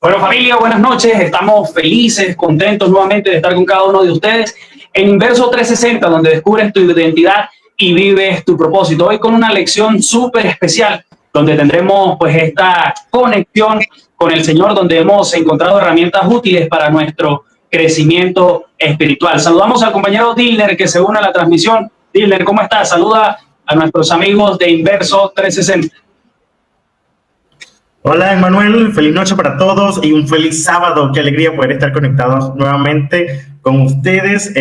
Bueno, familia, buenas noches. Estamos felices, contentos nuevamente de estar con cada uno de ustedes en Inverso 360, donde descubres tu identidad y vives tu propósito. Hoy con una lección súper especial, donde tendremos pues esta conexión con el Señor, donde hemos encontrado herramientas útiles para nuestro crecimiento espiritual. Saludamos al compañero Dilner que se une a la transmisión. Dilner, ¿cómo estás? Saluda a nuestros amigos de Inverso 360. Hola, Emanuel, feliz noche para todos y un feliz sábado. Qué alegría poder estar conectados nuevamente con ustedes.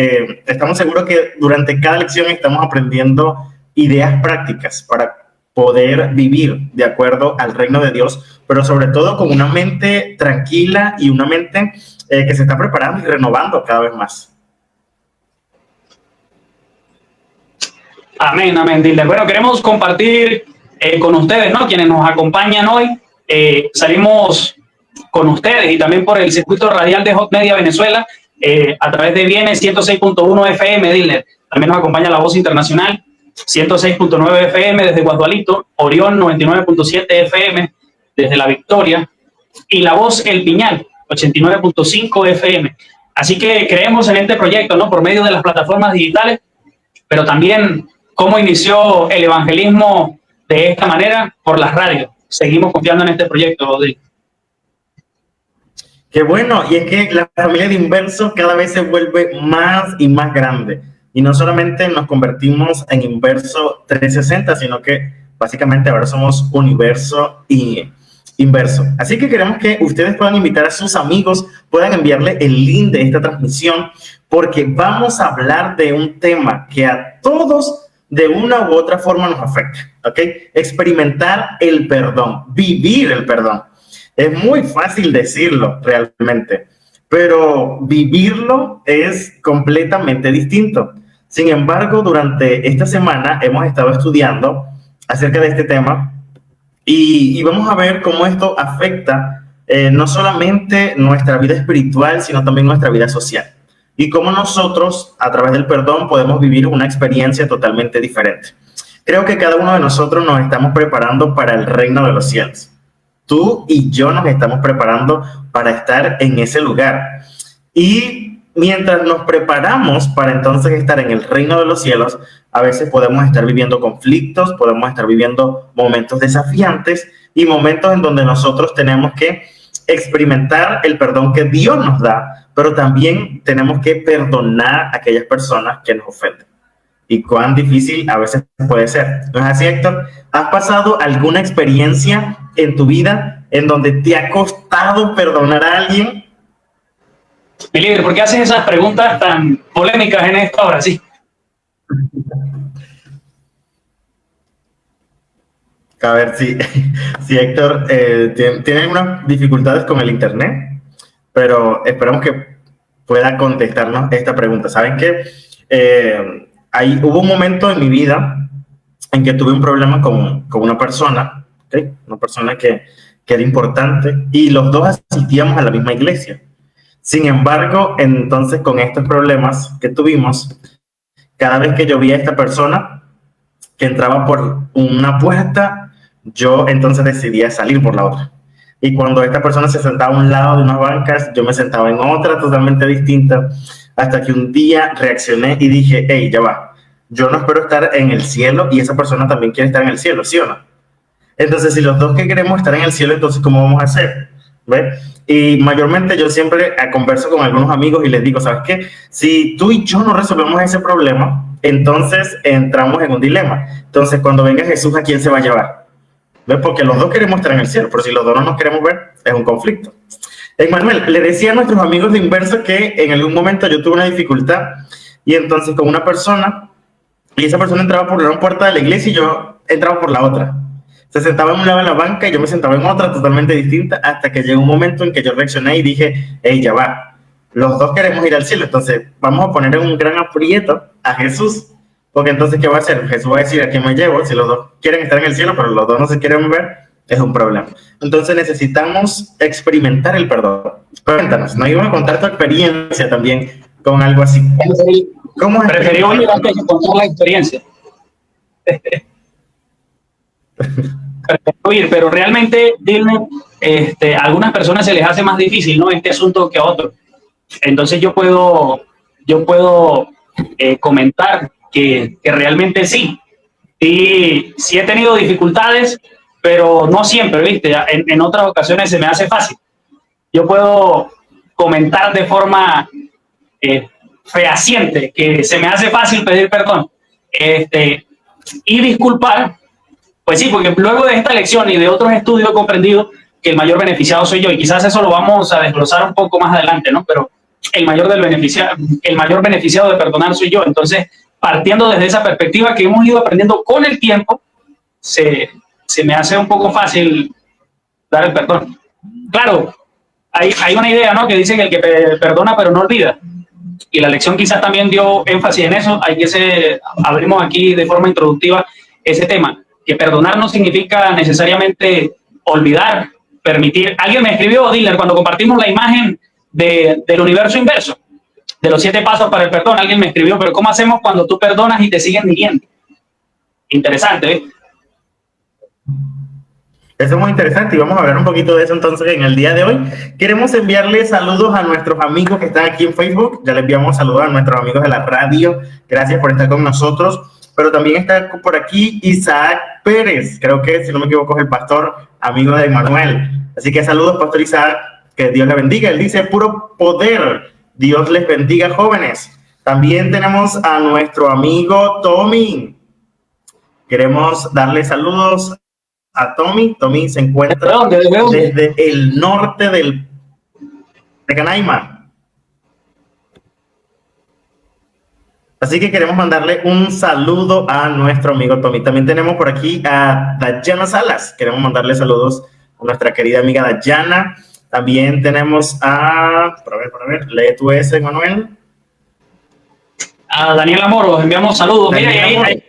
Estamos seguros que durante cada lección estamos aprendiendo ideas prácticas para poder vivir de acuerdo al reino de Dios, pero sobre todo con una mente tranquila y una mente que se está preparando y renovando cada vez más. Amén, amén, Dilder. Bueno, queremos compartir con ustedes, ¿no? Quienes nos acompañan hoy. Salimos con ustedes y también por el circuito radial de Hot Media Venezuela a través de Vienes 106.1 FM, Dilder. También nos acompaña La Voz Internacional 106.9 FM desde Guadualito, Orión 99.7 FM desde La Victoria y La Voz El Piñal 89.5 FM. Así que creemos en este proyecto, ¿no? Por medio de las plataformas digitales, pero también cómo inició el evangelismo de esta manera por las radios. Seguimos confiando en este proyecto, Rodrigo. Qué bueno, y es que la familia de Inverso cada vez se vuelve más y más grande. Y no solamente nos convertimos en Inverso 360, sino que básicamente ahora somos Universo y Inverso. Así que queremos que ustedes puedan invitar a sus amigos, puedan enviarle el link de esta transmisión, porque vamos a hablar de un tema que a todos de una u otra forma nos afecta, ¿ok? Experimentar el perdón, vivir el perdón. Es muy fácil decirlo realmente, pero vivirlo es completamente distinto. Sin embargo, durante esta semana hemos estado estudiando acerca de este tema y vamos a ver cómo esto afecta no solamente nuestra vida espiritual, sino también nuestra vida social. Y cómo nosotros, a través del perdón, podemos vivir una experiencia totalmente diferente. Creo que cada uno de nosotros nos estamos preparando para el reino de los cielos. Tú y yo nos estamos preparando para estar en ese lugar. Y mientras nos preparamos para entonces estar en el reino de los cielos, a veces podemos estar viviendo conflictos, podemos estar viviendo momentos desafiantes y momentos en donde nosotros tenemos que experimentar el perdón que Dios nos da, pero también tenemos que perdonar a aquellas personas que nos ofenden. Y cuán difícil a veces puede ser. ¿No es así, Héctor? ¿Has pasado alguna experiencia en tu vida en donde te ha costado perdonar a alguien? Mi líder, ¿por qué haces esas preguntas tan polémicas en esta hora? Sí. A ver, si Héctor tiene algunas dificultades con el internet, pero esperamos que pueda contestarnos esta pregunta. ¿Saben qué? Hubo un momento en mi vida en que tuve un problema con una persona, ¿okay? Una persona que era importante, y los dos asistíamos a la misma iglesia. Sin embargo, entonces con estos problemas que tuvimos, cada vez que yo veía a esta persona que entraba por una puerta, yo entonces decidía salir por la otra. Y cuando esta persona se sentaba a un lado de unas bancas, yo me sentaba en otra totalmente distinta, hasta que un día reaccioné y dije, hey, ya va, yo no espero estar en el cielo y esa persona también quiere estar en el cielo, ¿sí o no? Entonces, si los dos que queremos estar en el cielo, entonces, ¿cómo vamos a hacer? ¿Ves? Y mayormente yo siempre converso con algunos amigos y les digo, ¿sabes qué? Si tú y yo no resolvemos ese problema, entonces entramos en un dilema. Entonces, cuando venga Jesús, ¿a quién se va a llevar? ¿Ves? Porque los dos queremos estar en el cielo, pero si los dos no nos queremos ver, es un conflicto. Manuel, le decía a nuestros amigos de Inverso que en algún momento yo tuve una dificultad y entonces con una persona, y esa persona entraba por una puerta de la iglesia y yo entraba por la otra. Se sentaba en un lado de la banca y yo me sentaba en otra totalmente distinta, hasta que llegó un momento en que yo reaccioné y dije, hey, ya va, los dos queremos ir al cielo, entonces vamos a poner en un gran aprieto a Jesús, porque entonces, ¿qué va a hacer? Jesús va a decir, ¿a quién me llevo? Si los dos quieren estar en el cielo, pero los dos no se quieren ver, es un problema. Entonces necesitamos experimentar el perdón. Cuéntanos, nos iban a contar tu experiencia también con algo así. ¿Cómo es? Preferió oír antes de contar la experiencia. oír, pero realmente, Dilner, a algunas personas se les hace más difícil, ¿no? Este asunto que a otros. Entonces yo puedo comentar que realmente sí. Sí he tenido dificultades, pero no siempre, ¿viste? En otras ocasiones se me hace fácil. Yo puedo comentar de forma fehaciente que se me hace fácil pedir perdón y disculpar. Pues sí, porque luego de esta lección y de otros estudios he comprendido que el mayor beneficiado soy yo, y quizás eso lo vamos a desglosar un poco más adelante, ¿no? Pero el mayor beneficiado de perdonar soy yo. Entonces, partiendo desde esa perspectiva que hemos ido aprendiendo con el tiempo, se me hace un poco fácil dar el perdón. Claro, hay una idea, ¿no?, que dice que el que perdona pero no olvida. Y la lección quizás también dio énfasis en eso. Abrimos aquí de forma introductiva ese tema, que perdonar no significa necesariamente olvidar, permitir. Alguien me escribió, Diller, cuando compartimos la imagen del universo inverso, de los 7 pasos para el perdón, alguien me escribió, pero ¿cómo hacemos cuando tú perdonas y te siguen hiriendo? Interesante, ¿eh? Eso es muy interesante y vamos a hablar un poquito de eso entonces en el día de hoy. Queremos enviarles saludos a nuestros amigos que están aquí en Facebook. Ya les enviamos saludos a nuestros amigos de la radio. Gracias por estar con nosotros. Pero también está por aquí Isaac Pérez. Creo que, si no me equivoco, es el pastor amigo de Emmanuel. Así que saludos, pastor Isaac. Que Dios le bendiga. Él dice puro poder. Dios les bendiga, jóvenes. También tenemos a nuestro amigo Tommy. Queremos darle saludos a Tommy. Tommy se encuentra desde el norte de Canaima. Así que queremos mandarle un saludo a nuestro amigo Tommy. También tenemos por aquí a Dayana Salas. Queremos mandarle saludos a nuestra querida amiga Dayana. También tenemos por a ver, lee tú ese, Manuel. A Daniela Moro, enviamos saludos. Mira, hay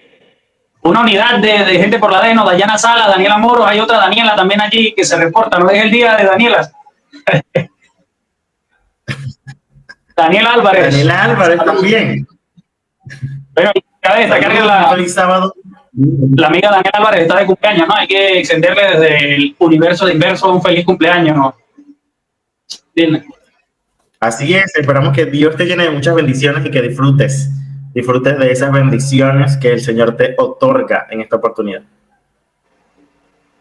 una unidad de gente por la DENO, Dayana Sala, Daniela Moro, hay otra Daniela también allí que se reporta, no es el día de Danielas. Daniela Álvarez. Daniela Álvarez también. Pero cabe destacar que la amiga Daniela Álvarez está de cumpleaños, ¿no? Hay que extenderle desde el universo de inverso un feliz cumpleaños, ¿no? Bien. Así es, esperamos que Dios te llene de muchas bendiciones y que disfrutes de esas bendiciones que el Señor te otorga en esta oportunidad.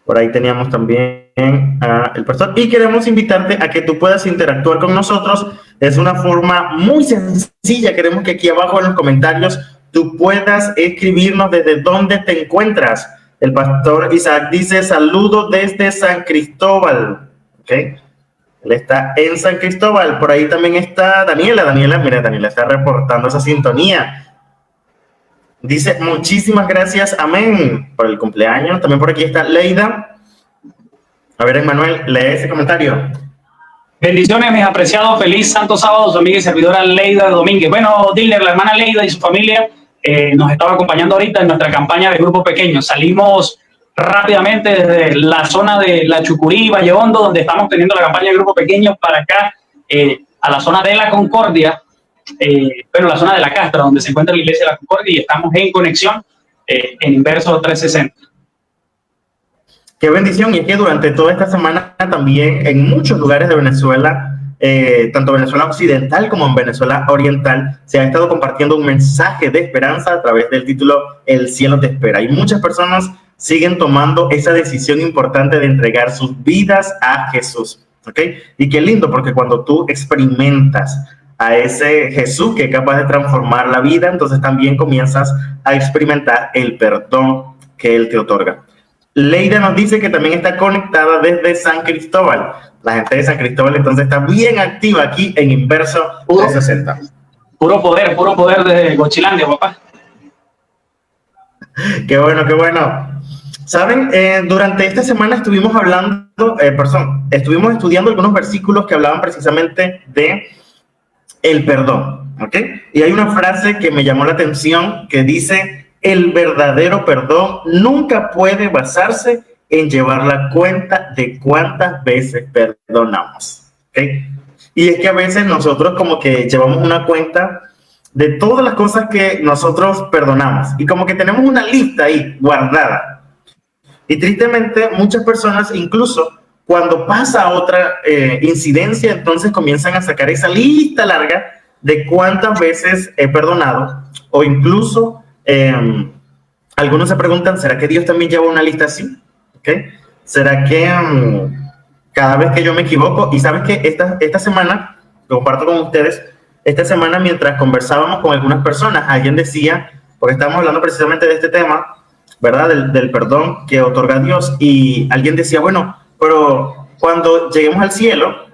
Por ahí teníamos también al pastor y queremos invitarte a que tú puedas interactuar con nosotros. Es una forma muy sencilla. Queremos que aquí abajo en los comentarios tú puedas escribirnos desde dónde te encuentras. El pastor Isaac dice saludos desde San Cristóbal. ¿Okay? Él está en San Cristóbal. Por ahí también está Daniela. Mira, Daniela está reportando esa sintonía. Dice, muchísimas gracias, amén, por el cumpleaños. También por aquí está Leida. A ver, Emmanuel, lee ese comentario. Bendiciones, mis apreciados. Feliz Santo Sábado, su amiga y servidora Leida Domínguez. Bueno, Diller, la hermana Leida y su familia nos estaba acompañando ahorita en nuestra campaña de grupo pequeño. Salimos rápidamente desde la zona de La Chucurí, Valle Hondo, donde estamos teniendo la campaña de grupo pequeño, para acá, a la zona de La Concordia, la zona de La Castra, donde se encuentra la iglesia de La Concordia, y estamos en conexión en Inverso 360. Qué bendición. Y es que durante toda esta semana también en muchos lugares de Venezuela, tanto Venezuela Occidental como en Venezuela Oriental, se ha estado compartiendo un mensaje de esperanza a través del título El cielo te espera. Y muchas personas siguen tomando esa decisión importante de entregar sus vidas a Jesús. ¿Okay? Y qué lindo, porque cuando tú experimentas a ese Jesús que es capaz de transformar la vida, entonces también comienzas a experimentar el perdón que Él te otorga. Leida nos dice que también está conectada desde San Cristóbal. La gente de San Cristóbal entonces está bien activa aquí en Inverso 360. Puro poder desde Gochilandia, papá. Qué bueno, qué bueno. Saben, durante esta semana estuvimos estudiando algunos versículos que hablaban precisamente de el perdón, ¿ok? Y hay una frase que me llamó la atención que dice: el verdadero perdón nunca puede basarse en llevar la cuenta de cuántas veces perdonamos, ¿ok? Y es que a veces nosotros como que llevamos una cuenta de todas las cosas que nosotros perdonamos y como que tenemos una lista ahí guardada. Y tristemente, muchas personas, incluso cuando pasa otra incidencia, entonces comienzan a sacar esa lista larga de cuántas veces he perdonado, o incluso algunos se preguntan, ¿será que Dios también lleva una lista así? ¿Okay? ¿Será que cada vez que yo me equivoco? Y sabes que esta semana, comparto con ustedes, esta semana mientras conversábamos con algunas personas, alguien decía, porque estamos hablando precisamente de este tema, ¿verdad? Del perdón que otorga Dios, y alguien decía, bueno, pero cuando lleguemos al cielo,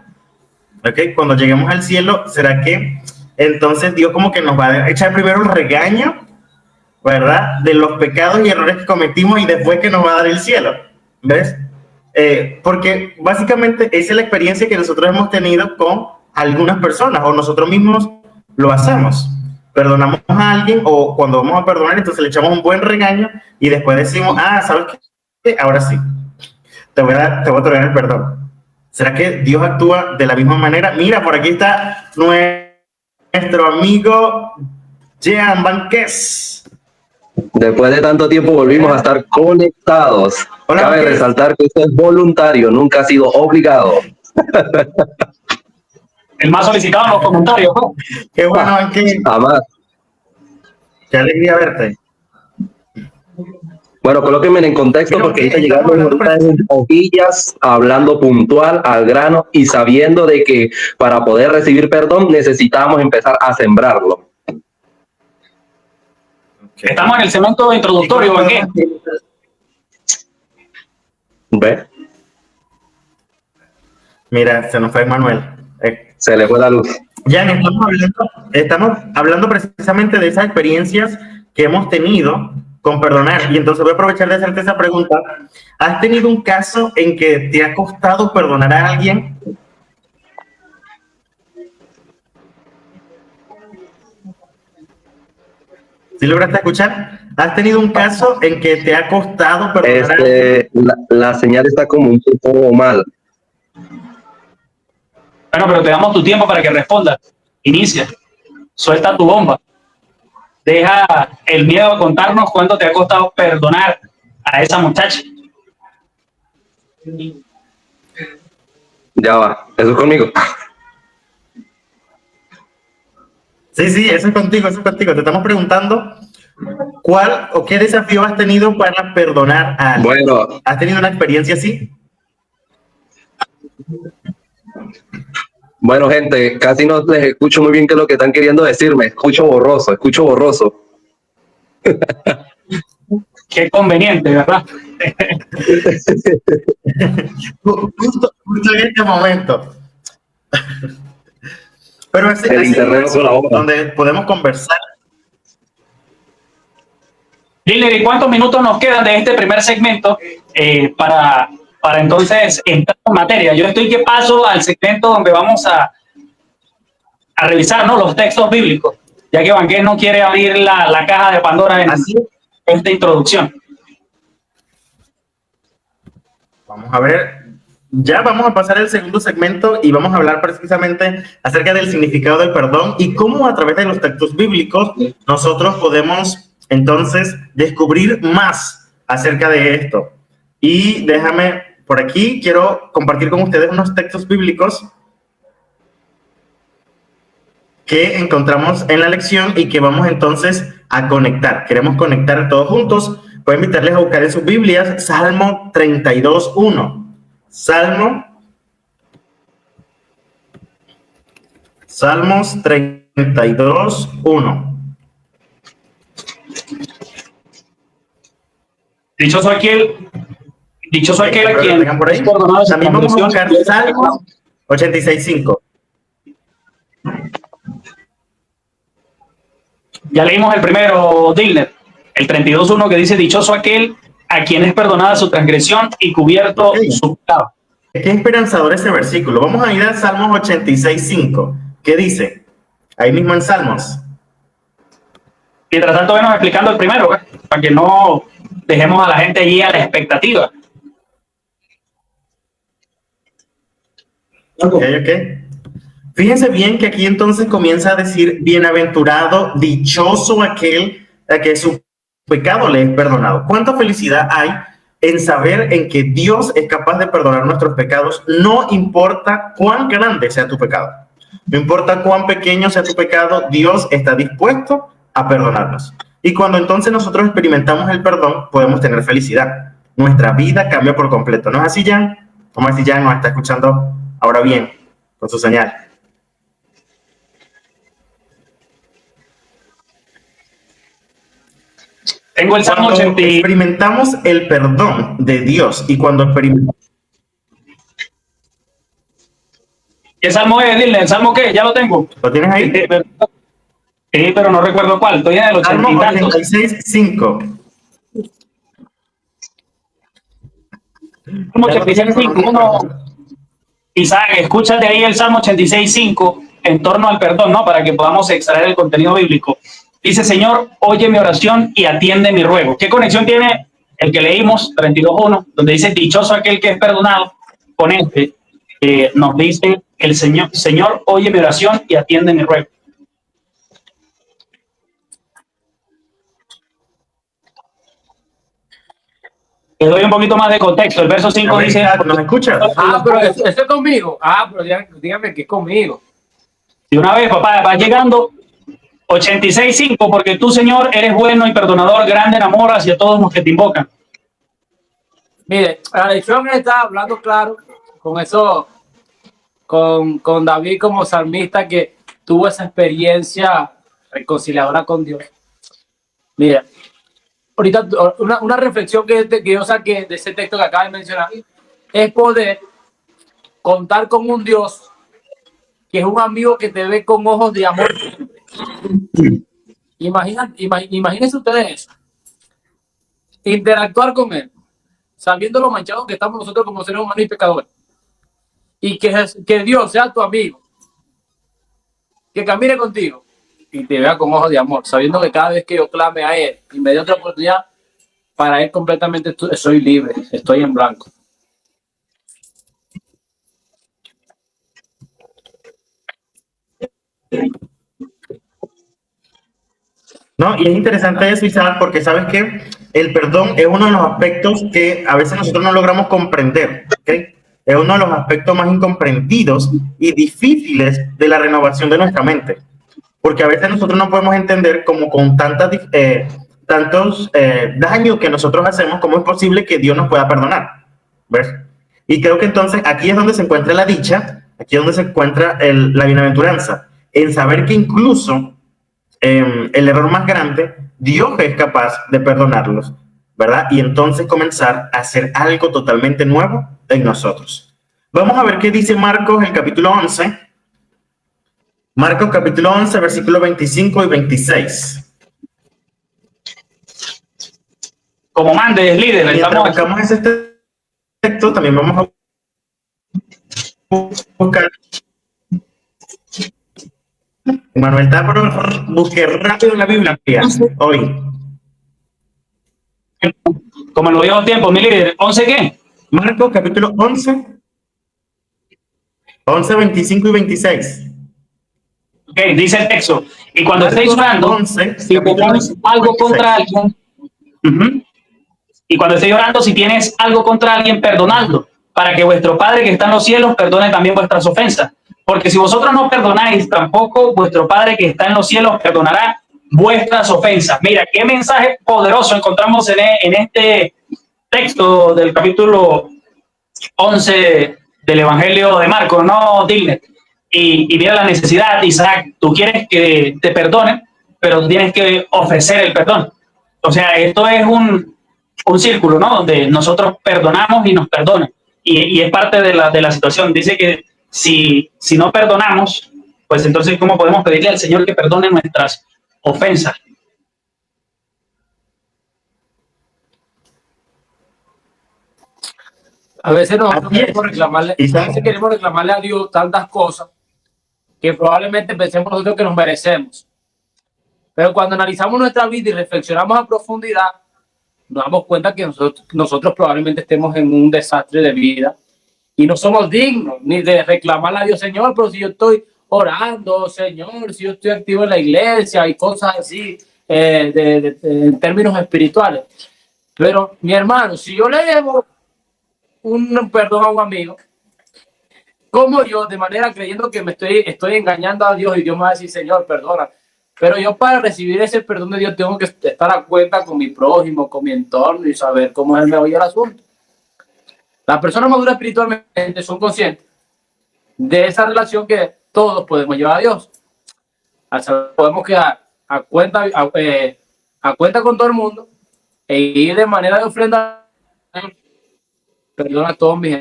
¿okay? Cuando lleguemos al cielo, ¿será que entonces Dios como que nos va a echar primero un regaño, ¿verdad? De los pecados y errores que cometimos y después que nos va a dar el cielo, ¿ves? Porque básicamente esa es la experiencia que nosotros hemos tenido con algunas personas, o nosotros mismos lo hacemos. Perdonamos a alguien, o cuando vamos a perdonar, entonces le echamos un buen regaño y después decimos, ¿sabes qué? Ahora sí, te voy a otorgar el perdón. ¿Será que Dios actúa de la misma manera? Mira, por aquí está nuestro amigo Jean Banqués. Después de tanto tiempo volvimos a estar conectados. Hola, cabe Banqués. resaltar que esto es voluntario, nunca ha sido obligado. El más solicitado en los comentarios, ¿no? Qué bueno, Banqués. Jamás. Qué alegría verte. Bueno, colóquenme en contexto, Mira, porque ahorita estamos llegamos hablando en hojillas, hablando puntual, al grano, y sabiendo de que para poder recibir perdón necesitamos empezar a sembrarlo. Estamos en el segmento introductorio, Banqués. ¿Ve? Mira, se nos fue Manuel. Se le fue la luz. Ya estamos hablando precisamente de esas experiencias que hemos tenido con perdonar. Y entonces voy a aprovechar de hacerte esa pregunta. ¿Has tenido un caso en que te ha costado perdonar a alguien? ¿Sí lograste escuchar? ¿Has tenido un caso en que te ha costado perdonar a alguien? La señal está como un poco mal. Bueno, pero te damos tu tiempo para que respondas. Inicia. Suelta tu bomba. Deja el miedo a contarnos cuánto te ha costado perdonar a esa muchacha. Ya va, eso es conmigo. Sí, eso es contigo, Te estamos preguntando cuál o qué desafío has tenido para perdonar a alguien. Bueno, ¿Has tenido una experiencia así? Bueno, gente, casi no les escucho muy bien qué es lo que están queriendo decirme. Escucho borroso. Qué conveniente, ¿verdad? Justo en este momento. Pero es El internet no colabora. donde podemos conversar. Liner, ¿y cuántos minutos nos quedan de este primer segmento para entonces entrar en materia? Yo estoy que paso al segmento donde vamos a revisar, ¿no?, los textos bíblicos, ya que Banqués no quiere abrir la caja de Pandora en esta introducción. Vamos a ver, ya vamos a pasar al segundo segmento y vamos a hablar precisamente acerca del significado del perdón y cómo a través de los textos bíblicos nosotros podemos entonces descubrir más acerca de esto. Y déjame, por aquí quiero compartir con ustedes unos textos bíblicos que encontramos en la lección y que vamos entonces a conectar. Queremos conectar todos juntos. Voy a invitarles a buscar en sus Biblias Salmo 32:1. Salmos 32:1. Dichoso aquel a quien por ahí. También vamos a buscar Salmo 86:5. Ya leímos el primero, Dilner, el 32:1, que dice: dichoso aquel a quien es perdonada su transgresión y cubierto su pecado. Qué esperanzador ese versículo. Vamos a ir a Salmos 86:5. ¿Qué dice? Ahí mismo en Salmos. Mientras tanto, venos explicando el primero, para que no dejemos a la gente allí a la expectativa. Ok. Fíjense bien que aquí entonces comienza a decir: bienaventurado, dichoso aquel a que su pecado le es perdonado. ¿Cuánta felicidad hay en saber en que Dios es capaz de perdonar nuestros pecados, no importa cuán grande sea tu pecado. No importa cuán pequeño sea tu pecado, Dios está dispuesto a perdonarnos. Y cuando entonces nosotros experimentamos el perdón, podemos tener felicidad. Nuestra vida cambia por completo. ¿No es así, Jan? ¿Cómo es si Jan nos está escuchando ahora bien, con su señal? Tengo el Salmo Cuando 80. experimentamos el perdón de Dios y cuando experimentamos... ¿Qué Salmo es? Dile, ¿el Salmo qué? Ya lo tengo. ¿Lo tienes ahí? Sí, pero no recuerdo cuál. Estoy en el 80 Salmo y tantos. 86:5. Salmo 86:5. Isaac, escúchate ahí el Salmo 86:5 en torno al perdón, ¿no? Para que podamos extraer el contenido bíblico. Dice, Señor, oye mi oración y atiende mi ruego. ¿Qué conexión tiene el que leímos, 32:1, donde dice, dichoso aquel que es perdonado, con este, nos dice, el Señor, oye mi oración y atiende mi ruego? Te doy un poquito más de contexto. El verso 5 dice... ¿Nos escuchas? Pero eso es conmigo. Pero dígame que es conmigo. De una vez, papá, va llegando 86:5, porque tú, Señor, eres bueno y perdonador, grande en amor hacia todos los que te invocan. Mire, la lección está hablando claro con eso, con David como salmista que tuvo esa experiencia reconciliadora con Dios. Mira, ahorita una reflexión que yo saqué de ese texto que acaba de mencionar es poder contar con un Dios que es un amigo que te ve con ojos de amor. Imagínense ustedes eso. Interactuar con él, sabiendo lo manchados que estamos nosotros como seres humanos y pecadores. Y que Dios sea tu amigo, que camine contigo y te vea con ojos de amor, sabiendo que cada vez que yo clame a Él y me dé otra oportunidad, para Él completamente soy libre, estoy en blanco. No, y es interesante eso, Isaac, porque sabes que el perdón es uno de los aspectos que a veces nosotros no logramos comprender, ¿ok? Es uno de los aspectos más incomprendidos y difíciles de la renovación de nuestra mente, porque a veces nosotros no podemos entender como con tantos daños que nosotros hacemos, cómo es posible que Dios nos pueda perdonar, ¿ves? Y creo que entonces aquí es donde se encuentra la dicha, aquí es donde se encuentra la bienaventuranza, en saber que incluso el error más grande, Dios es capaz de perdonarlos, ¿verdad? Y entonces comenzar a hacer algo totalmente nuevo en nosotros. Vamos a ver qué dice Marcos, el capítulo 11. Marcos, capítulo 11, versículos 25 y 26. Como mandes, líder. Mientras buscamos ese texto, también vamos a buscar... Manuel Táparo, busqué rápido en la Biblia hoy. Como en los viejos tiempos, mi líder. ¿11 qué? Marcos, capítulo 11, 25 y 26. Ok, dice el texto. Y cuando estéis orando, 11, si tenéis algo contra alguien, y cuando estéis orando, si tienes algo contra alguien, perdonadlo, para que vuestro Padre que está en los cielos perdone también vuestras ofensas. Porque si vosotros no perdonáis, tampoco vuestro Padre que está en los cielos perdonará vuestras ofensas. Mira, qué mensaje poderoso encontramos en este texto del capítulo 11 del Evangelio de Marcos, ¿no, Dignet? Y mira la necesidad, Isaac, tú quieres que te perdonen, pero tienes que ofrecer el perdón. O sea, esto es un círculo, ¿no? Donde nosotros perdonamos y nos perdonan. Y es parte de la situación. Dice que si no perdonamos, pues entonces, ¿cómo podemos pedirle al Señor que perdone nuestras ofensas? A veces queremos reclamarle a Dios tantas cosas que probablemente pensemos nosotros que nos merecemos. Pero cuando analizamos nuestra vida y reflexionamos a profundidad, nos damos cuenta que nosotros probablemente estemos en un desastre de vida y no somos dignos ni de reclamarle a Dios, Señor, pero si yo estoy orando, Señor, si yo estoy activo en la iglesia y cosas así, en términos espirituales. Pero, mi hermano, si yo le debo un perdón a un amigo, como yo, de manera creyendo que me estoy engañando a Dios y Dios me va a decir, Señor, perdona. Pero yo para recibir ese perdón de Dios tengo que estar a cuenta con mi prójimo, con mi entorno y saber cómo él me oye el asunto. Las personas maduras espiritualmente son conscientes de esa relación que todos podemos llevar a Dios. Podemos quedar a cuenta con todo el mundo e ir de manera de ofrenda. Perdona a todos mis.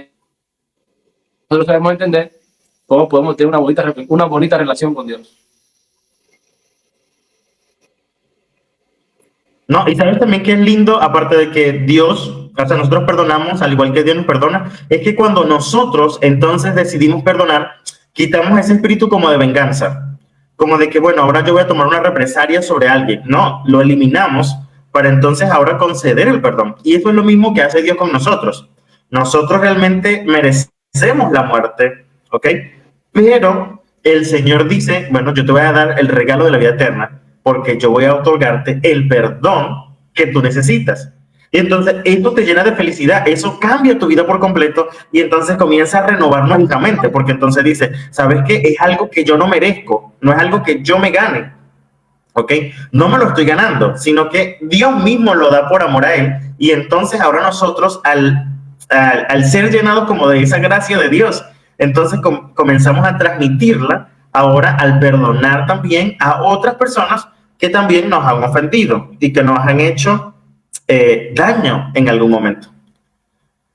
Nosotros sabemos entender cómo podemos tener una bonita relación con Dios. No, y sabes también que es lindo, aparte de que Dios, o sea, nosotros perdonamos, al igual que Dios nos perdona, es que cuando nosotros entonces decidimos perdonar, quitamos ese espíritu como de venganza, como de que, bueno, ahora yo voy a tomar una represalia sobre alguien. No, lo eliminamos para entonces ahora conceder el perdón. Y eso es lo mismo que hace Dios con nosotros. Nosotros realmente merecemos la muerte, ¿ok? Pero el Señor dice, bueno, yo te voy a dar el regalo de la vida eterna, porque yo voy a otorgarte el perdón que tú necesitas. Y entonces esto te llena de felicidad, eso cambia tu vida por completo y entonces comienza a renovar nuestra mente, porque entonces dice, ¿sabes qué? Es algo que yo no merezco, no es algo que yo me gane, ¿ok? No me lo estoy ganando, sino que Dios mismo lo da por amor a Él y entonces ahora nosotros al ser llenados como de esa gracia de Dios, entonces comenzamos a transmitirla ahora al perdonar también a otras personas que también nos han ofendido y que nos han hecho daño en algún momento.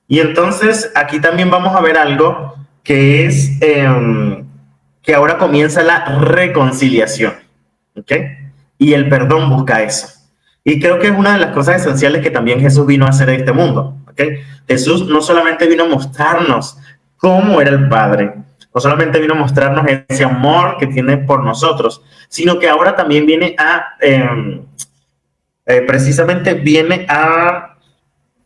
Y entonces aquí también vamos a ver algo que es que ahora comienza la reconciliación, ¿ok? Y el perdón busca eso. Y creo que es una de las cosas esenciales que también Jesús vino a hacer en este mundo, ¿ok? Jesús no solamente vino a mostrarnos cómo era el Padre, no solamente vino a mostrarnos ese amor que tiene por nosotros, sino que ahora también viene a, precisamente viene a,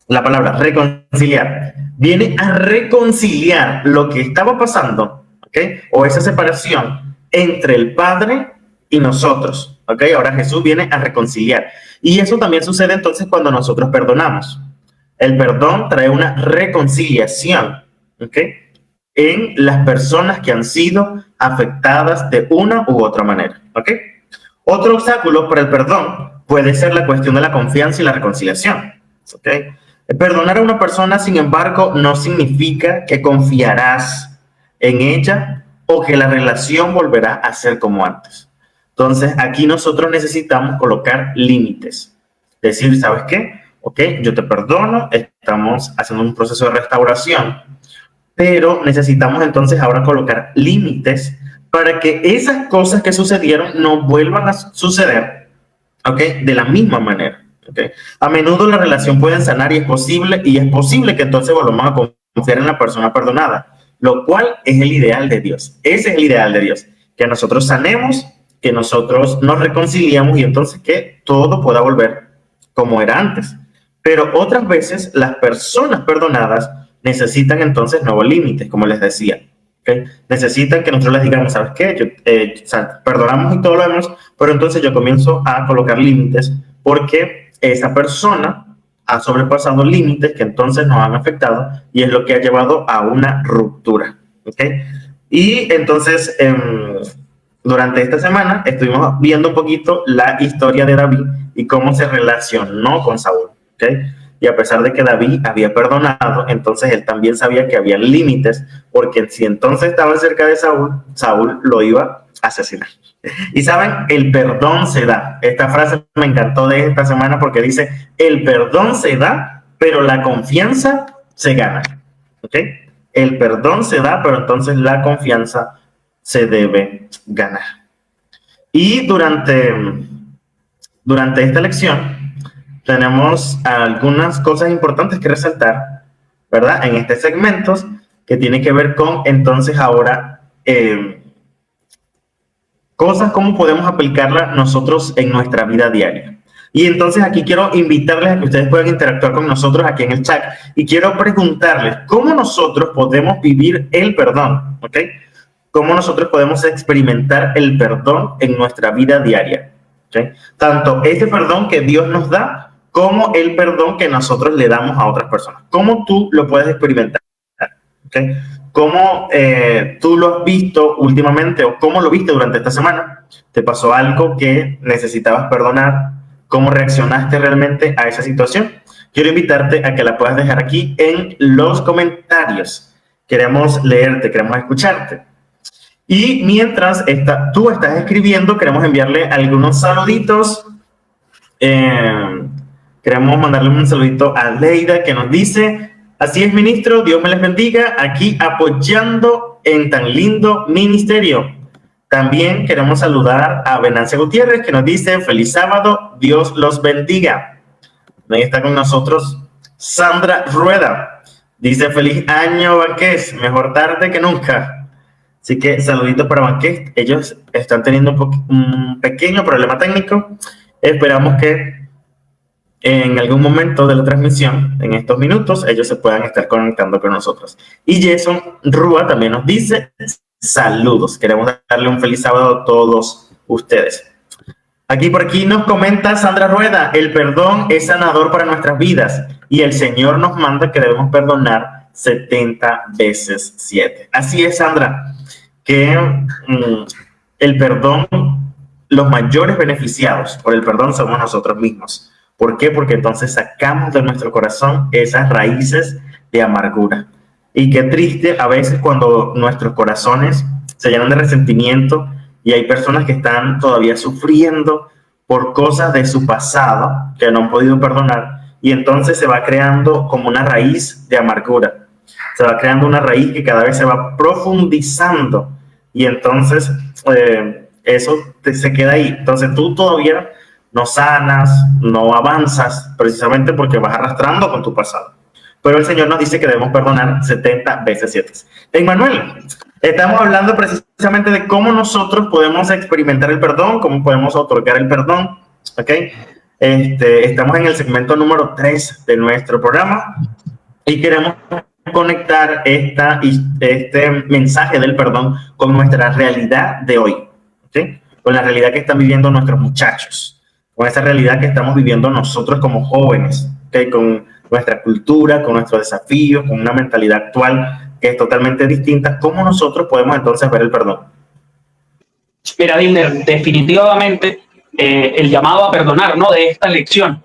la palabra reconciliar, viene a reconciliar lo que estaba pasando, ¿ok? O esa separación entre el Padre y nosotros, ¿ok? Ahora Jesús viene a reconciliar. Y eso también sucede entonces cuando nosotros perdonamos. El perdón trae una reconciliación, ¿ok? En las personas que han sido afectadas de una u otra manera, ¿ok? Otro obstáculo para el perdón puede ser la cuestión de la confianza y la reconciliación, ¿ok? Perdonar a una persona, sin embargo, no significa que confiarás en ella o que la relación volverá a ser como antes. Entonces, aquí nosotros necesitamos colocar límites. Decir, ¿sabes qué? Ok, yo te perdono, estamos haciendo un proceso de restauración, pero necesitamos entonces ahora colocar límites para que esas cosas que sucedieron no vuelvan a suceder, ¿ok? De la misma manera, ¿ok? A menudo la relación puede sanar y es posible que entonces volvamos a confiar en la persona perdonada, lo cual es el ideal de Dios. Ese es el ideal de Dios, que nosotros sanemos, que nosotros nos reconciliamos y entonces que todo pueda volver como era antes. Pero otras veces las personas perdonadas necesitan entonces nuevos límites, como les decía. ¿Okay? Necesitan que nosotros les digamos, ¿sabes qué? Perdonamos y todo lo demás, pero entonces yo comienzo a colocar límites porque esa persona ha sobrepasado límites que entonces nos han afectado y es lo que ha llevado a una ruptura. ¿Okay? Y entonces, durante esta semana estuvimos viendo un poquito la historia de David y cómo se relacionó con Saúl. ¿Okay? Y a pesar de que David había perdonado, entonces él también sabía que había límites, porque si entonces estaba cerca de Saúl, Saúl lo iba a asesinar. Y saben, el perdón se da. Esta frase me encantó de esta semana porque dice, el perdón se da, pero la confianza se gana. ¿Ok? El perdón se da, pero entonces la confianza se debe ganar. Y durante esta lección, tenemos algunas cosas importantes que resaltar, ¿verdad? En este segmento que tiene que ver con, entonces, ahora, cosas cómo podemos aplicarlas nosotros en nuestra vida diaria. Y entonces aquí quiero invitarles a que ustedes puedan interactuar con nosotros aquí en el chat y quiero preguntarles cómo nosotros podemos vivir el perdón, ¿ok? Cómo nosotros podemos experimentar el perdón en nuestra vida diaria, ¿ok? Tanto ese perdón que Dios nos da, como el perdón que nosotros le damos a otras personas. ¿Cómo tú lo puedes experimentar? ¿Okay? ¿Cómo tú lo has visto últimamente o cómo lo viste durante esta semana? ¿Te pasó algo que necesitabas perdonar? ¿Cómo reaccionaste realmente a esa situación? Quiero invitarte a que la puedas dejar aquí en los comentarios. Queremos leerte, queremos escucharte. Y mientras tú estás escribiendo, queremos enviarle algunos saluditos. Queremos mandarle un saludito a Leida, que nos dice: así es, ministro, Dios me les bendiga, aquí apoyando en tan lindo ministerio. También queremos saludar a Venancia Gutiérrez, que nos dice: feliz sábado, Dios los bendiga. Ahí está con nosotros Sandra Rueda, dice: feliz año, Banqués, mejor tarde que nunca. Así que saluditos para Banqués. Ellos están teniendo un pequeño problema técnico. Esperamos que en algún momento de la transmisión, en estos minutos, ellos se puedan estar conectando con nosotros. Y Jason Rúa también nos dice: saludos. Queremos darle un feliz sábado a todos ustedes. Por aquí nos comenta Sandra Rueda: el perdón es sanador para nuestras vidas y el Señor nos manda que debemos perdonar 70 veces 7. Así es, Sandra, que el perdón, los mayores beneficiados por el perdón somos nosotros mismos. ¿Por qué? Porque entonces sacamos de nuestro corazón esas raíces de amargura. Y qué triste a veces cuando nuestros corazones se llenan de resentimiento y hay personas que están todavía sufriendo por cosas de su pasado que no han podido perdonar, y entonces se va creando como una raíz de amargura. Se va creando una raíz que cada vez se va profundizando, y entonces eso se queda ahí. Entonces tú todavía no sanas, no avanzas, precisamente porque vas arrastrando con tu pasado. Pero el Señor nos dice que debemos perdonar 70 veces 7. Emmanuel, estamos hablando precisamente de cómo nosotros podemos experimentar el perdón, cómo podemos otorgar el perdón, ¿ok? Estamos en el segmento número 3 de nuestro programa y queremos conectar este mensaje del perdón con nuestra realidad de hoy, ¿ok? Con la realidad que están viviendo nuestros muchachos, con esa realidad que estamos viviendo nosotros como jóvenes, ¿ok? Con nuestra cultura, con nuestros desafíos, con una mentalidad actual que es totalmente distinta. ¿Cómo nosotros podemos entonces ver el perdón? Mira, Dilner, definitivamente el llamado a perdonar, ¿no?, de esta lección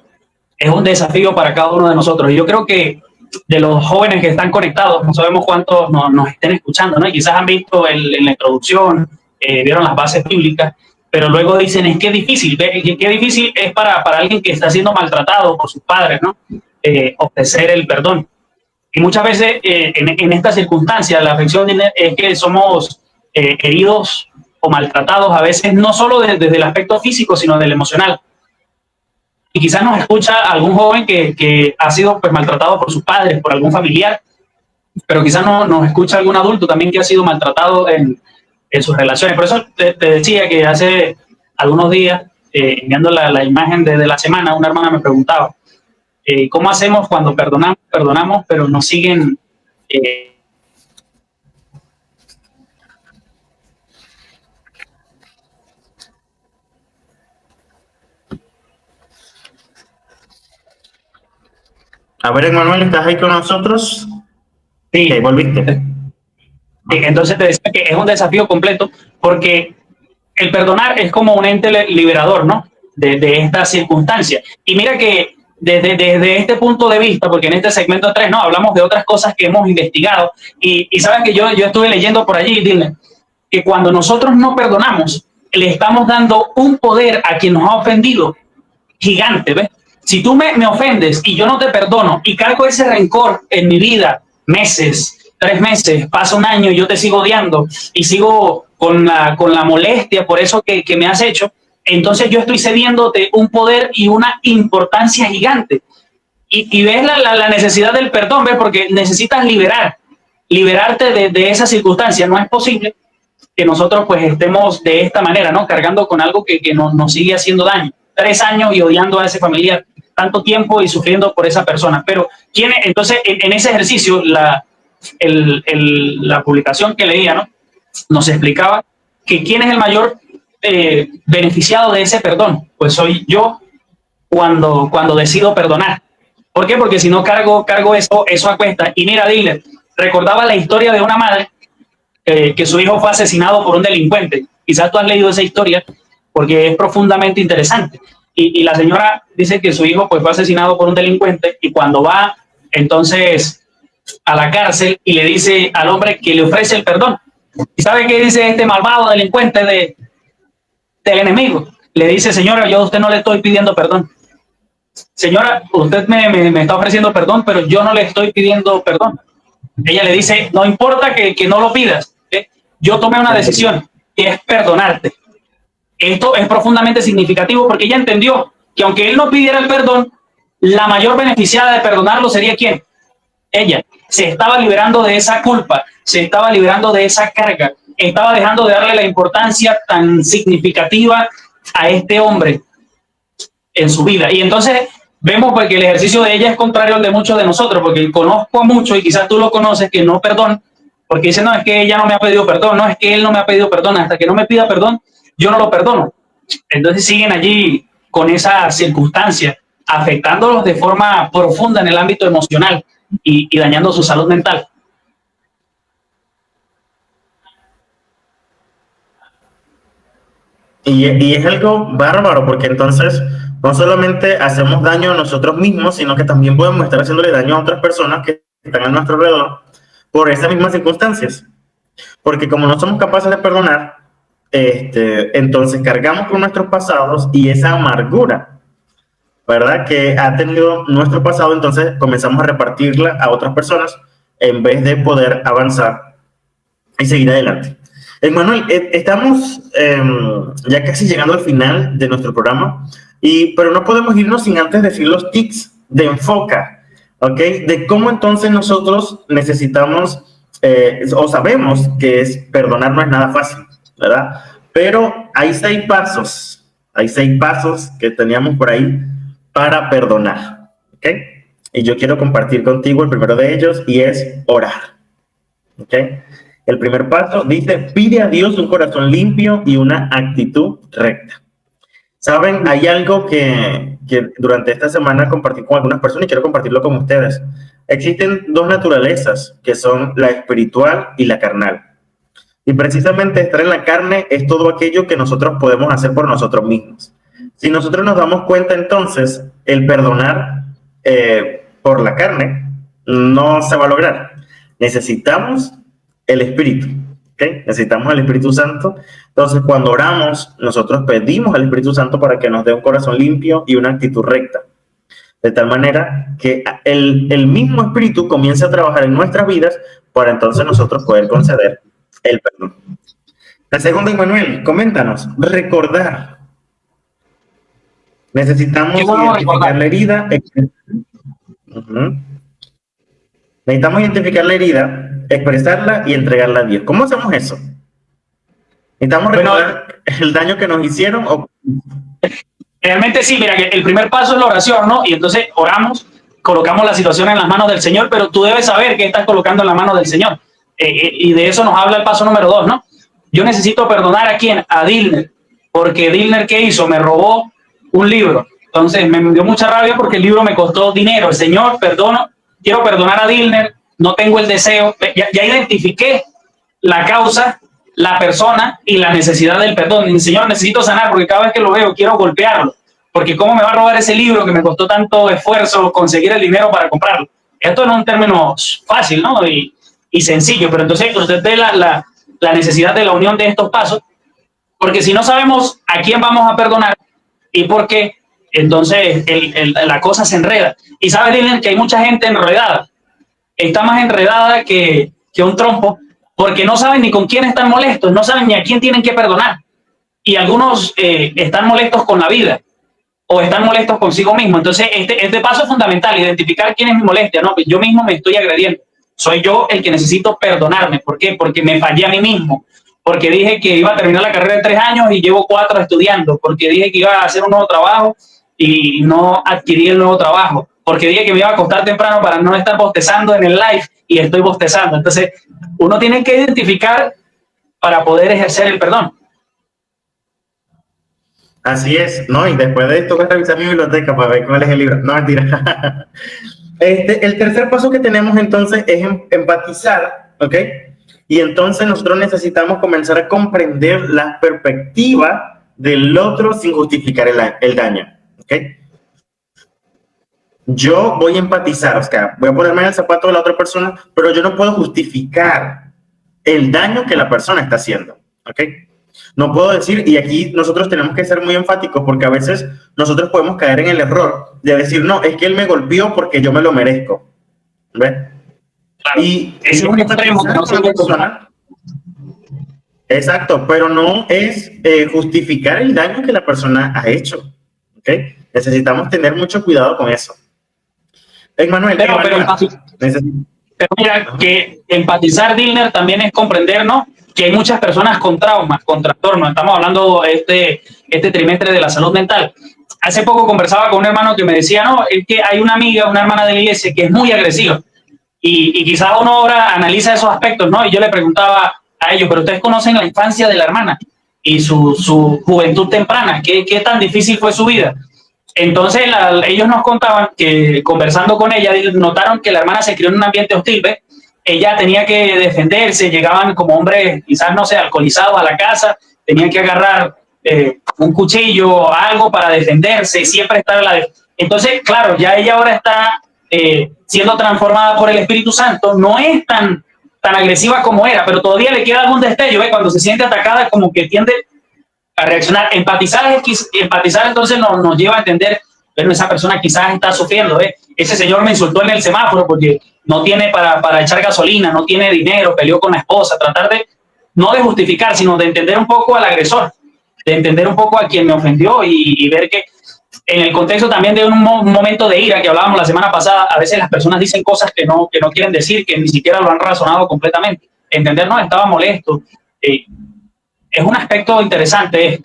es un desafío para cada uno de nosotros. Yo creo que de los jóvenes que están conectados, no sabemos cuántos nos estén escuchando, ¿no? Y quizás han visto en la introducción, vieron las bases bíblicas, pero luego dicen: es que es difícil. Qué difícil es para alguien que está siendo maltratado por sus padres, ¿no? Ofrecer el perdón. Y muchas veces en estas circunstancias la afección es que somos heridos o maltratados, a veces no solo desde el aspecto físico, sino del emocional. Y quizás nos escucha algún joven que ha sido pues maltratado por sus padres, por algún familiar, pero quizás no nos escucha algún adulto también que ha sido maltratado en sus relaciones. Por eso te decía que hace algunos días, enviando la imagen de la semana, una hermana me preguntaba: ¿cómo hacemos cuando perdonamos, pero nos siguen A ver, Emmanuel, ¿estás ahí con nosotros? Sí, okay, volviste. Entonces te decía que es un desafío completo, porque el perdonar es como un ente liberador, ¿no?, de esta circunstancia. Y mira que desde este punto de vista, porque en este segmento 3 no hablamos de otras cosas que hemos investigado, y sabes que yo estuve leyendo por allí, dile, que cuando nosotros no perdonamos, le estamos dando un poder a quien nos ha ofendido gigante, ¿ves? Si tú me ofendes y yo no te perdono y cargo ese rencor en mi vida meses, 3 meses, pasa un año y yo te sigo odiando y sigo con la molestia por eso que me has hecho, entonces yo estoy cediéndote un poder y una importancia gigante. Y ves la necesidad del perdón, ¿ves? Porque necesitas liberarte de esa circunstancia. No es posible que nosotros pues estemos de esta manera, ¿no?, cargando con algo que nos sigue haciendo daño. 3 años y odiando a ese familiar, tanto tiempo y sufriendo por esa persona. Pero entonces en ese ejercicio la publicación que leía, ¿no?, nos explicaba que quién es el mayor beneficiado de ese perdón. Pues soy yo cuando decido perdonar. ¿Por qué? Porque si no cargo eso a cuesta. Y mira, dile, recordaba la historia de una madre que su hijo fue asesinado por un delincuente. Quizás tú has leído esa historia porque es profundamente interesante. Y la señora dice que su hijo pues, fue asesinado por un delincuente y cuando va entonces a la cárcel y le dice al hombre que le ofrece el perdón. ¿Y sabe qué dice este malvado delincuente del enemigo? Le dice, señora, yo a usted no le estoy pidiendo perdón. Señora, usted me está ofreciendo perdón, pero yo no le estoy pidiendo perdón. Ella le dice, no importa que no lo pidas, ¿eh? Yo tomé una decisión, que es perdonarte. Esto es profundamente significativo porque ella entendió que aunque él no pidiera el perdón, la mayor beneficiada de perdonarlo sería ¿quién? Ella. Se estaba liberando de esa culpa, se estaba liberando de esa carga, estaba dejando de darle la importancia tan significativa a este hombre en su vida. Y entonces vemos porque el ejercicio de ella es contrario al de muchos de nosotros, porque conozco a muchos, y quizás tú lo conoces, que no perdonan, porque dicen, no, es que ella no me ha pedido perdón, no, es que él no me ha pedido perdón, hasta que no me pida perdón, yo no lo perdono. Entonces siguen allí con esa circunstancia, afectándolos de forma profunda en el ámbito emocional y dañando su salud mental. Y es algo bárbaro porque entonces no solamente hacemos daño a nosotros mismos, sino que también podemos estar haciéndole daño a otras personas que están a nuestro alrededor por esas mismas circunstancias. Porque como no somos capaces de perdonar, entonces cargamos con nuestros pasados y esa amargura, ¿verdad?, que ha tenido nuestro pasado, entonces comenzamos a repartirla a otras personas en vez de poder avanzar y seguir adelante. Manuel, estamos ya casi llegando al final de nuestro programa, pero no podemos irnos sin antes decir los tips de enfoca, ¿ok? De cómo entonces nosotros necesitamos o sabemos que perdonar no es nada fácil, ¿verdad? Pero hay 6 pasos que teníamos por ahí para perdonar, ¿ok? Y yo quiero compartir contigo el primero de ellos y es orar, ¿ok? El primer paso dice, pide a Dios un corazón limpio y una actitud recta. Saben, hay algo que durante esta semana compartí con algunas personas y quiero compartirlo con ustedes. Existen 2 naturalezas, que son la espiritual y la carnal. Y precisamente estar en la carne es todo aquello que nosotros podemos hacer por nosotros mismos. Si nosotros nos damos cuenta, entonces, el perdonar por la carne no se va a lograr. Necesitamos el Espíritu, ¿okay? Necesitamos el Espíritu Santo. Entonces, cuando oramos, nosotros pedimos al Espíritu Santo para que nos dé un corazón limpio y una actitud recta. De tal manera que el mismo Espíritu comience a trabajar en nuestras vidas para entonces nosotros poder conceder el perdón. La segunda, Manuel, coméntanos, recordar. Necesitamos identificar la herida. Necesitamos identificar la herida, expresarla y entregarla a Dios. ¿Cómo hacemos eso? Necesitamos recordar el daño que nos hicieron. Realmente sí, mira, que el primer paso es la oración, ¿no? Y entonces oramos, colocamos la situación en las manos del Señor, pero tú debes saber que estás colocando en las manos del Señor. Y de eso nos habla el paso número 2, ¿no? Yo necesito perdonar ¿a quién? A Dilner, porque Dilner, ¿qué hizo? Me robó un libro. Entonces me dio mucha rabia porque el libro me costó dinero. El Señor, perdono, quiero perdonar a Dilner, no tengo el deseo. Ya identifiqué la causa, la persona y la necesidad del perdón. Y, Señor, necesito sanar porque cada vez que lo veo quiero golpearlo. Porque ¿cómo me va a robar ese libro que me costó tanto esfuerzo conseguir el dinero para comprarlo? Esto no es un término fácil, ¿no? Y sencillo, pero entonces usted ve la necesidad de la unión de estos pasos, porque si no sabemos a quién vamos a perdonar y por qué, entonces la cosa se enreda. Y sabe, Dylan, que hay mucha gente enredada. Está más enredada que un trompo, porque no saben ni con quién están molestos, no saben ni a quién tienen que perdonar. Y algunos están molestos con la vida o están molestos consigo mismo. Entonces, este paso es fundamental, identificar quién es mi molestia, ¿no? Yo mismo me estoy agrediendo. Soy yo el que necesito perdonarme. ¿Por qué? Porque me fallé a mí mismo. Porque dije que iba a terminar la carrera en 3 años y llevo 4 estudiando. Porque dije que iba a hacer un nuevo trabajo y no adquirí el nuevo trabajo. Porque dije que me iba a acostar temprano para no estar bostezando en el live y estoy bostezando. Entonces, uno tiene que identificar para poder ejercer el perdón. Así es, ¿no? Y después de esto voy a revisar mi biblioteca para ver cuál es el libro. No, mentira. El tercer paso que tenemos entonces es empatizar, ¿ok? Y entonces nosotros necesitamos comenzar a comprender la perspectiva del otro sin justificar el daño, ¿ok? Yo voy a empatizar, o sea, voy a ponerme en el zapato de la otra persona, pero yo no puedo justificar el daño que la persona está haciendo, ¿ok? No puedo decir, y aquí nosotros tenemos que ser muy enfáticos porque a veces nosotros podemos caer en el error de decir, no, es que él me golpeó porque yo me lo merezco. ¿Ves? Claro. Y es un extremo que no se puede tomar. Exacto, pero no es justificar el daño que la persona ha hecho. ¿Ok? Necesitamos tener mucho cuidado con eso. Emmanuel, Pero mira, que empatizar, Dilner, también es comprender, ¿no? Que hay muchas personas con traumas, con trastornos. Estamos hablando este trimestre de la salud mental. Hace poco conversaba con un hermano que me decía, no, es que hay una amiga, una hermana de la iglesia que es muy agresiva. Y quizás uno ahora analiza esos aspectos, ¿no? Y yo le preguntaba a ellos, pero ustedes conocen la infancia de la hermana y su juventud temprana, ¿qué tan difícil fue su vida? Entonces ellos nos contaban que conversando con ella notaron que la hermana se crió en un ambiente hostil, ¿ves? Ella tenía que defenderse, llegaban como hombres quizás, no sé, alcoholizados a la casa, tenían que agarrar un cuchillo o algo para defenderse y siempre estar a la defensa. Entonces, claro, ya ella ahora está siendo transformada por el Espíritu Santo, no es tan agresiva como era, pero todavía le queda algún destello, ¿ves? Cuando se siente atacada como que tiende a reaccionar. Empatizar entonces nos lleva a entender, pero esa persona quizás está sufriendo, ¿eh? Ese señor me insultó en el semáforo porque no tiene para echar gasolina, no tiene dinero, peleó con la esposa. Tratar de, no de justificar, sino de entender un poco al agresor, de entender un poco a quien me ofendió y ver que en el contexto también de un momento de ira que hablábamos la semana pasada, a veces las personas dicen cosas que no quieren decir, que ni siquiera lo han razonado completamente. Entender, no, estaba molesto. Es un aspecto interesante.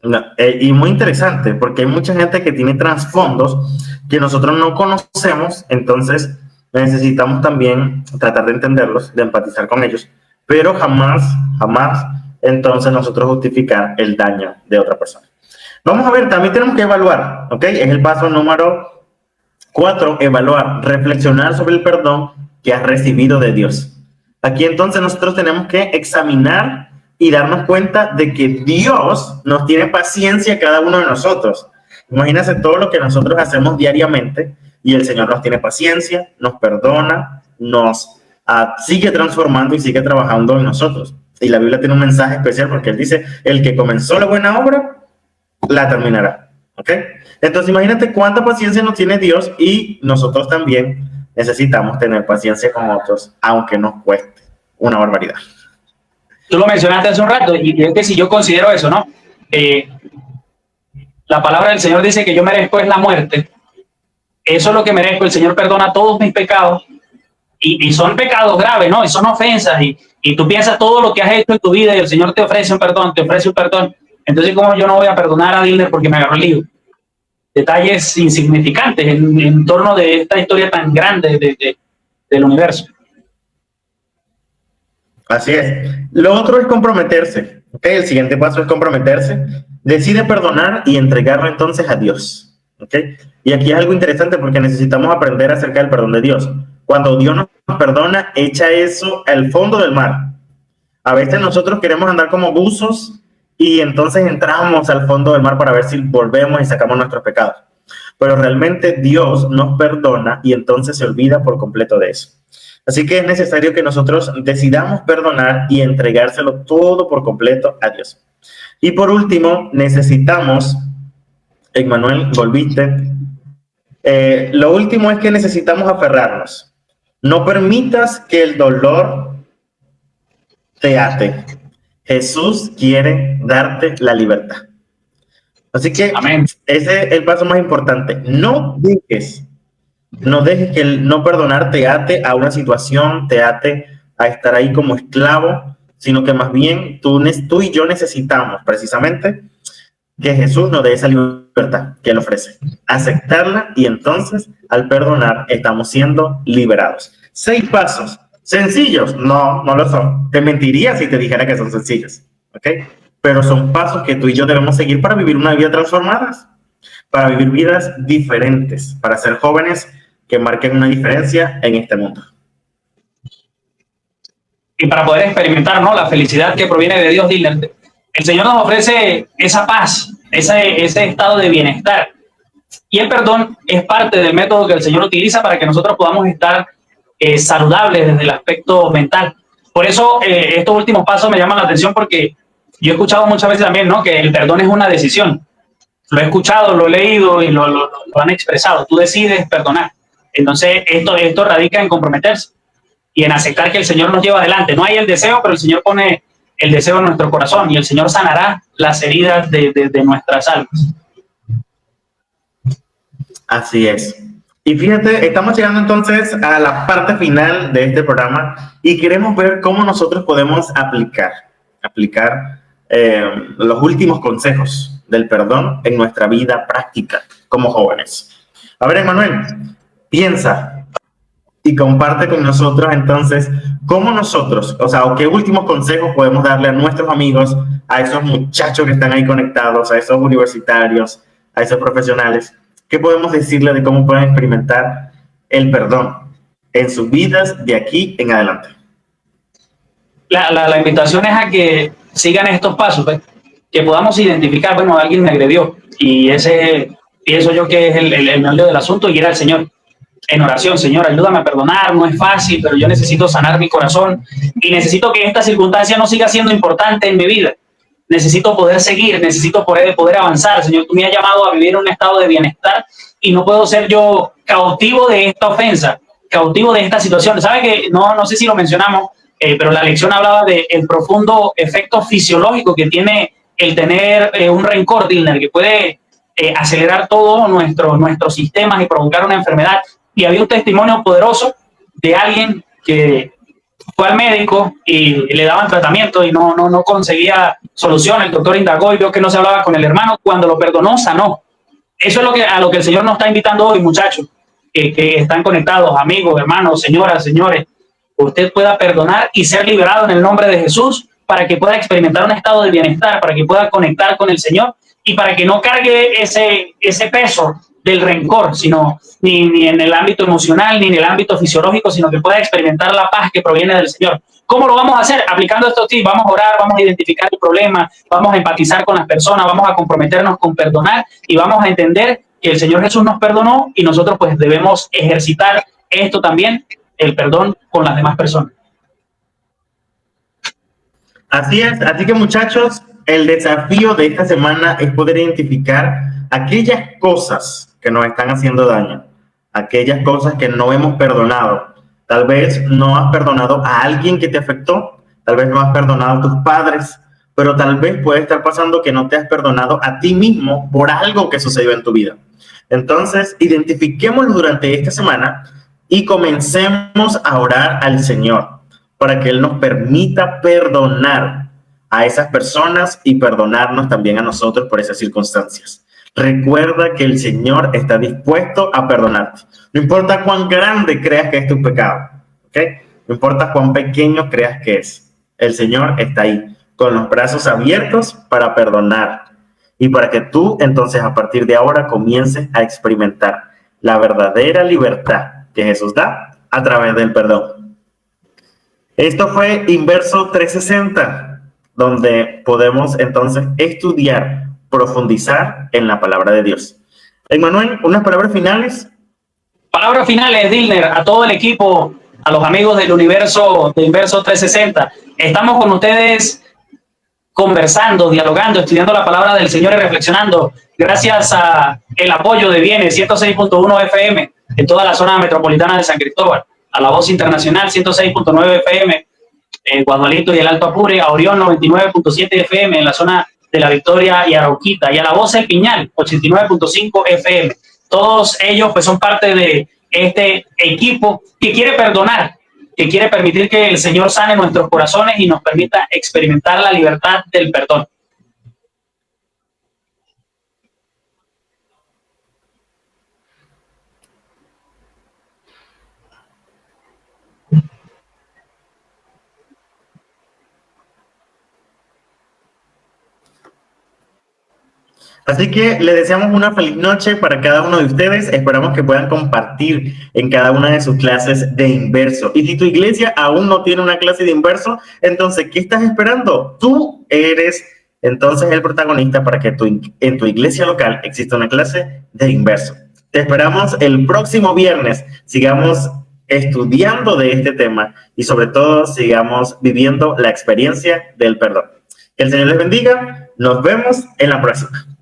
No, y muy interesante, porque hay mucha gente que tiene trasfondos que nosotros no conocemos, entonces necesitamos también tratar de entenderlos, de empatizar con ellos, pero jamás, entonces nosotros justificar el daño de otra persona. Vamos a ver, también tenemos que evaluar, ¿ok? Es el paso número 4, evaluar, reflexionar sobre el perdón que has recibido de Dios. Aquí entonces nosotros tenemos que examinar y darnos cuenta de que Dios nos tiene paciencia a cada uno de nosotros. Imagínense todo lo que nosotros hacemos diariamente y el Señor nos tiene paciencia, nos perdona, nos sigue transformando y sigue trabajando en nosotros. Y la Biblia tiene un mensaje especial porque Él dice, el que comenzó la buena obra, la terminará. ¿Ok? Entonces imagínate cuánta paciencia nos tiene Dios y nosotros también necesitamos tener paciencia con otros, aunque nos cueste una barbaridad. Tú lo mencionaste hace un rato y es que si yo considero eso, ¿no? La palabra del Señor dice que yo merezco es la muerte. Eso es lo que merezco. El Señor perdona todos mis pecados y son pecados graves, ¿no? Y son ofensas y tú piensas todo lo que has hecho en tu vida y el Señor te ofrece un perdón, Entonces, ¿cómo yo no voy a perdonar a Dilner porque me agarró el lío? Detalles insignificantes en torno de esta historia tan grande del universo. Así es. Lo otro es comprometerse. ¿Okay? El siguiente paso es comprometerse. Decide perdonar y entregarlo entonces a Dios. ¿Okay? Y aquí es algo interesante porque necesitamos aprender acerca del perdón de Dios. Cuando Dios nos perdona, echa eso al fondo del mar. A veces nosotros queremos andar como buzos y entonces entramos al fondo del mar para ver si volvemos y sacamos nuestros pecados. Pero realmente Dios nos perdona y entonces se olvida por completo de eso. Así que es necesario que nosotros decidamos perdonar y entregárselo todo por completo a Dios. Y por último, necesitamos, Emmanuel, volviste. Lo último es que necesitamos aferrarnos. No permitas que el dolor te ate. Jesús quiere darte la libertad. Así que Amén. Ese es el paso más importante. No dejes que el no perdonar te ate a una situación, te ate a estar ahí como esclavo, sino que más bien tú y yo necesitamos precisamente que Jesús nos dé esa libertad que Él ofrece. Aceptarla y entonces al perdonar estamos siendo liberados. 6 pasos. ¿Sencillos? No lo son. Te mentiría si te dijera que son sencillos. ¿Ok? pero son pasos que tú y yo debemos seguir para vivir una vida transformadas, para vivir vidas diferentes, para ser jóvenes que marquen una diferencia en este mundo. Y para poder experimentar, ¿no?, la felicidad que proviene de Dios, Dilner, el Señor nos ofrece esa paz, ese estado de bienestar. Y el perdón es parte del método que el Señor utiliza para que nosotros podamos estar saludables desde el aspecto mental. Por eso estos últimos pasos me llaman la atención, porque yo he escuchado muchas veces también, ¿no?, que el perdón es una decisión. Lo he escuchado, lo he leído y lo han expresado. Tú decides perdonar. Entonces esto radica en comprometerse y en aceptar que el Señor nos lleva adelante. No hay el deseo, pero el Señor pone el deseo en nuestro corazón y el Señor sanará las heridas de nuestras almas. Así es. Y fíjate, estamos llegando entonces a la parte final de este programa y queremos ver cómo nosotros podemos aplicar los últimos consejos del perdón en nuestra vida práctica como jóvenes. A ver, Emanuel, piensa y comparte con nosotros entonces cómo nosotros, o qué últimos consejos podemos darle a nuestros amigos, a esos muchachos que están ahí conectados, a esos universitarios, a esos profesionales. ¿Qué podemos decirle de cómo pueden experimentar el perdón en sus vidas de aquí en adelante? La invitación es a que sigan estos pasos, ¿ves? Que podamos identificar, bueno, alguien me agredió y ese pienso yo que es el meollo del asunto, y ir al Señor en oración. Señor, ayúdame a perdonar, no es fácil, pero yo necesito sanar mi corazón y necesito que esta circunstancia no siga siendo importante en mi vida. Necesito poder seguir, necesito poder avanzar. Señor, tú me has llamado a vivir en un estado de bienestar y no puedo ser yo cautivo de esta ofensa, cautivo de esta situación. ¿Sabe que no sé si lo mencionamos, pero la lección hablaba del profundo efecto fisiológico que tiene el tener un rencor, Dilner, que puede acelerar todos nuestros sistemas y provocar una enfermedad? Y había un testimonio poderoso de alguien que fue al médico y le daban tratamiento y no conseguía solución. El doctor indagó y vio que no se hablaba con el hermano. Cuando lo perdonó, sanó. Eso es a lo que el Señor nos está invitando hoy, muchachos, que están conectados, amigos, hermanos, señoras, señores. Usted pueda perdonar y ser liberado en el nombre de Jesús, para que pueda experimentar un estado de bienestar, para que pueda conectar con el Señor y para que no cargue ese peso del rencor, sino ni en el ámbito emocional, ni en el ámbito fisiológico, sino que pueda experimentar la paz que proviene del Señor. ¿Cómo lo vamos a hacer? Aplicando estos tips. Vamos a orar, vamos a identificar el problema, vamos a empatizar con las personas, vamos a comprometernos con perdonar y vamos a entender que el Señor Jesús nos perdonó y nosotros pues debemos ejercitar esto también, el perdón con las demás personas. Así es, así que muchachos, el desafío de esta semana es poder identificar aquellas cosas que nos están haciendo daño, aquellas cosas que no hemos perdonado. Tal vez no has perdonado a alguien que te afectó, tal vez no has perdonado a tus padres, pero tal vez puede estar pasando que no te has perdonado a ti mismo por algo que sucedió en tu vida. Entonces, identifiquémoslo durante esta semana y comencemos a orar al Señor para que Él nos permita perdonar a esas personas y perdonarnos también a nosotros por esas circunstancias. Recuerda que el Señor está dispuesto a perdonarte. No importa cuán grande creas que es tu pecado, ¿ok? No importa cuán pequeño creas que es. El Señor está ahí, con los brazos abiertos para perdonar. Y para que tú, entonces, a partir de ahora, comiences a experimentar la verdadera libertad que Jesús da a través del perdón. Esto fue Inverso 360, donde podemos entonces estudiar, profundizar en la palabra de Dios. Emmanuel, unas palabras finales. Palabras finales, Dilner, a todo el equipo, a los amigos del universo de Inverso 360. Estamos con ustedes conversando, dialogando, estudiando la palabra del Señor y reflexionando, gracias a el apoyo de Bienes 106.1 FM en toda la zona metropolitana de San Cristóbal, a La Voz Internacional 106.9 FM Guadualito y el Alto Apure, a Orión 99.7 FM en la zona de La Victoria y Arauquita, y a La Voz El Piñal 89.5 FM. Todos ellos pues son parte de este equipo que quiere perdonar, que quiere permitir que el Señor sane nuestros corazones y nos permita experimentar la libertad del perdón. Así que les deseamos una feliz noche para cada uno de ustedes. Esperamos que puedan compartir en cada una de sus clases de inverso. Y si tu iglesia aún no tiene una clase de inverso, entonces, ¿qué estás esperando? Tú eres entonces el protagonista para que en tu iglesia local exista una clase de inverso. Te esperamos el próximo viernes. Sigamos estudiando de este tema y sobre todo sigamos viviendo la experiencia del perdón. Que el Señor les bendiga. Nos vemos en la próxima.